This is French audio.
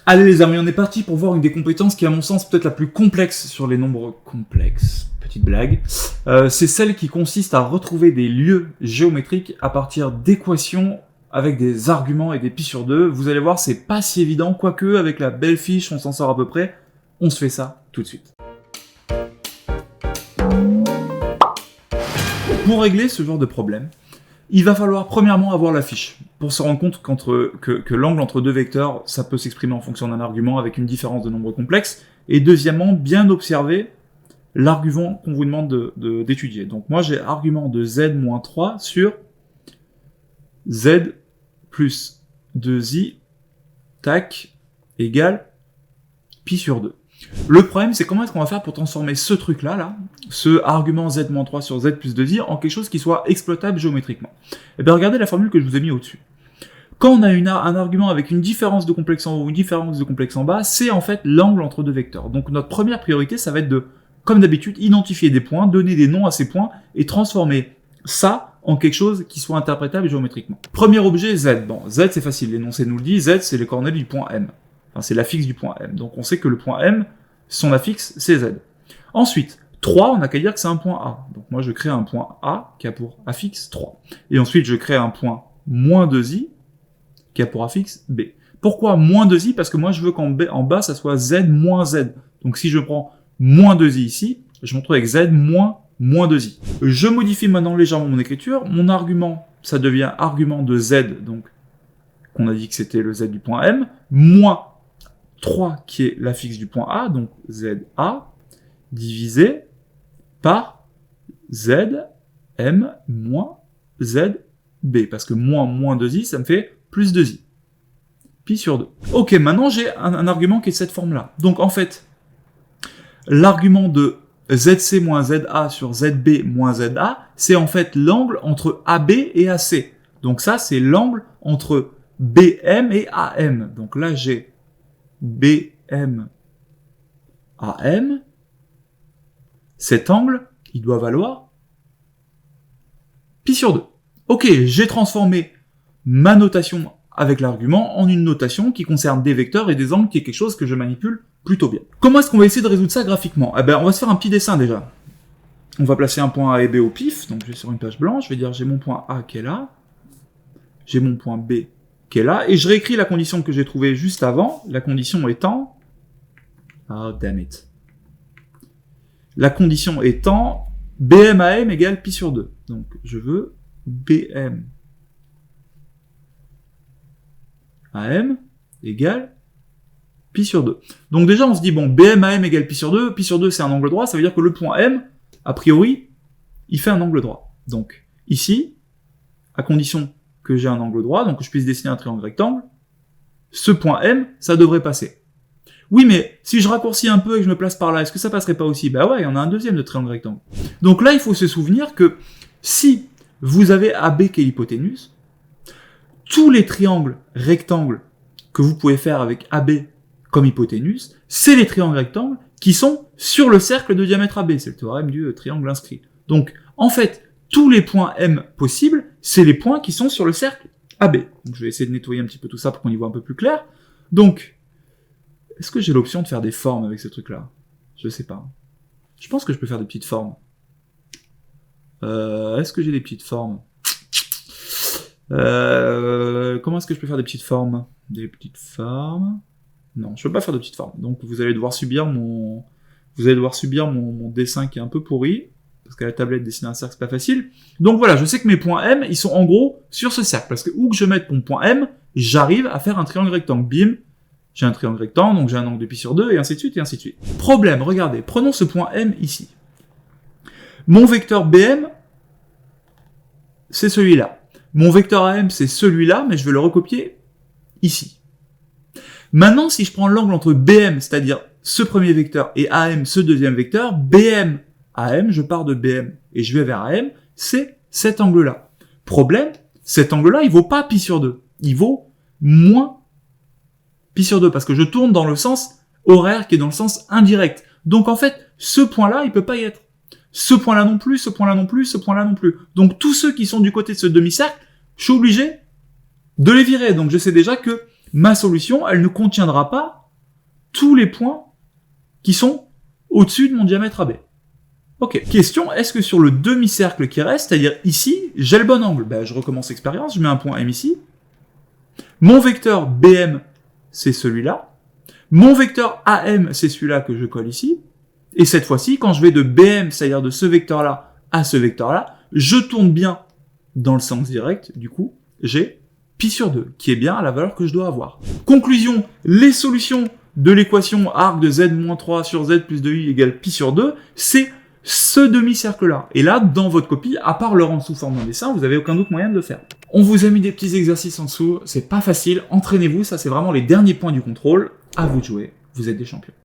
Allez les amis, on est parti pour voir une des compétences qui est à mon sens peut-être la plus complexe sur les nombres complexes. Petite blague. C'est celle qui consiste à retrouver des lieux géométriques à partir d'équations avec des arguments et des pi sur 2. Vous allez voir, c'est pas si évident, quoique avec la belle fiche, on s'en sort à peu près. On se fait ça tout de suite. Pour régler ce genre de problème, il va falloir premièrement avoir la fiche, pour se rendre compte que l'angle entre deux vecteurs, ça peut s'exprimer en fonction d'un argument avec une différence de nombre complexe, et deuxièmement, bien observer l'argument qu'on vous demande d'étudier. Donc moi j'ai argument de z-3 sur z plus 2i, tac, égale pi sur 2. Le problème, c'est comment est-ce qu'on va faire pour transformer ce truc-là, ce argument z-3 sur z plus 2i, en quelque chose qui soit exploitable géométriquement. Et bien regardez la formule que je vous ai mis au-dessus. Quand on a un argument avec une différence de complexe en haut ou une différence de complexe en bas, c'est en fait l'angle entre deux vecteurs. Donc notre première priorité, ça va être de, comme d'habitude, identifier des points, donner des noms à ces points, et transformer ça en quelque chose qui soit interprétable géométriquement. Premier objet, z. Bon, z c'est facile, l'énoncé nous le dit, z c'est les coordonnées du point M. Enfin, c'est l'affixe du point M. Donc on sait que le point M, son affixe, c'est Z. Ensuite, 3, on n'a qu'à dire que c'est un point A. Donc moi, je crée un point A qui a pour affixe 3. Et ensuite, je crée un point moins 2i qui a pour affixe B. Pourquoi moins 2i? Parce que moi, je veux qu'en bas, ça soit Z moins Z. Donc si je prends moins 2i ici, je me retrouve avec Z moins 2i. Je modifie maintenant légèrement mon écriture. Mon argument, ça devient argument de Z, donc qu'on a dit que c'était le Z du point M, moins 3 qui est l'affixe du point A, donc ZA, divisé par ZM moins ZB, parce que moins 2i, ça me fait plus 2i. Pi sur 2. Ok, maintenant j'ai un argument qui est de cette forme-là. Donc en fait, l'argument de ZC moins ZA sur ZB moins ZA, c'est en fait l'angle entre AB et AC. Donc ça, c'est l'angle entre BM et AM. Donc là, j'ai BM AM, cet angle, il doit valoir pi sur 2. Ok, j'ai transformé ma notation avec l'argument en une notation qui concerne des vecteurs et des angles, qui est quelque chose que je manipule plutôt bien. Comment est-ce qu'on va essayer de résoudre ça graphiquement? Eh ben, on va se faire un petit dessin déjà. On va placer un point A et B au pif, donc je vais sur une page blanche, je vais dire j'ai mon point A qui est là, j'ai mon point B qui est là, et je réécris la condition que j'ai trouvée juste avant, la condition étant... Oh, damn it. La condition étant BM AM égale pi sur 2. Donc, je veux BM AM égale pi sur 2. Donc déjà, on se dit, bon, BM AM égale pi sur 2 c'est un angle droit, ça veut dire que le point M, a priori, il fait un angle droit. Donc, ici, à condition que j'ai un angle droit, donc que je puisse dessiner un triangle rectangle, ce point M, ça devrait passer. Oui, mais si je raccourcis un peu et que je me place par là, est-ce que ça passerait pas aussi? Bah ouais, il y en a un deuxième de triangle rectangle. Donc là, il faut se souvenir que si vous avez AB qui est l'hypoténuse, tous les triangles rectangles que vous pouvez faire avec AB comme hypoténuse, c'est les triangles rectangles qui sont sur le cercle de diamètre AB. C'est le théorème du triangle inscrit. Donc, en fait, tous les points M possibles, c'est les points qui sont sur le cercle AB. Donc je vais essayer de nettoyer un petit peu tout ça pour qu'on y voit un peu plus clair. Donc, est-ce que j'ai l'option de faire des formes avec ce truc-là? Je sais pas. Je pense que je peux faire des petites formes. Est-ce que j'ai des petites formes? Comment est-ce que je peux faire des petites formes? Des petites formes? Non, je peux pas faire de petites formes. Donc vous allez devoir subir mon dessin qui est un peu pourri. Parce qu'à la tablette, dessiner un cercle, c'est pas facile. Donc voilà, je sais que mes points M, ils sont en gros sur ce cercle. Parce que où que je mette mon point M, j'arrive à faire un triangle rectangle. Bim, j'ai un triangle rectangle, donc j'ai un angle de pi sur 2, et ainsi de suite, et ainsi de suite. Problème, regardez, prenons ce point M ici. Mon vecteur BM, c'est celui-là. Mon vecteur AM, c'est celui-là, mais je vais le recopier ici. Maintenant, si je prends l'angle entre BM, c'est-à-dire ce premier vecteur, et AM, ce deuxième vecteur, BM, AM, je pars de BM et je vais vers AM, c'est cet angle-là. Problème, cet angle-là, il vaut pas pi sur 2. Il vaut moins pi sur 2, parce que je tourne dans le sens horaire qui est dans le sens indirect. Donc en fait, ce point-là, il peut pas y être. Ce point-là non plus, ce point-là non plus, ce point-là non plus. Donc tous ceux qui sont du côté de ce demi-cercle, je suis obligé de les virer. Donc je sais déjà que ma solution, elle ne contiendra pas tous les points qui sont au-dessus de mon diamètre AB. Ok. Question, est-ce que sur le demi-cercle qui reste, c'est-à-dire ici, j'ai le bon angle? Ben, je recommence l'expérience, je mets un point M ici. Mon vecteur BM, c'est celui-là. Mon vecteur AM, c'est celui-là que je colle ici. Et cette fois-ci, quand je vais de BM, c'est-à-dire de ce vecteur-là à ce vecteur-là, je tourne bien dans le sens direct. Du coup, j'ai pi sur 2, qui est bien la valeur que je dois avoir. Conclusion, les solutions de l'équation arc de z-3 sur z plus 2i égale pi sur 2, c'est ce demi-cercle-là. Et là, dans votre copie, à part le rendre sous forme d'un dessin, vous n'avez aucun autre moyen de le faire. On vous a mis des petits exercices en dessous, c'est pas facile, entraînez-vous, ça c'est vraiment les derniers points du contrôle. À vous de jouer, vous êtes des champions.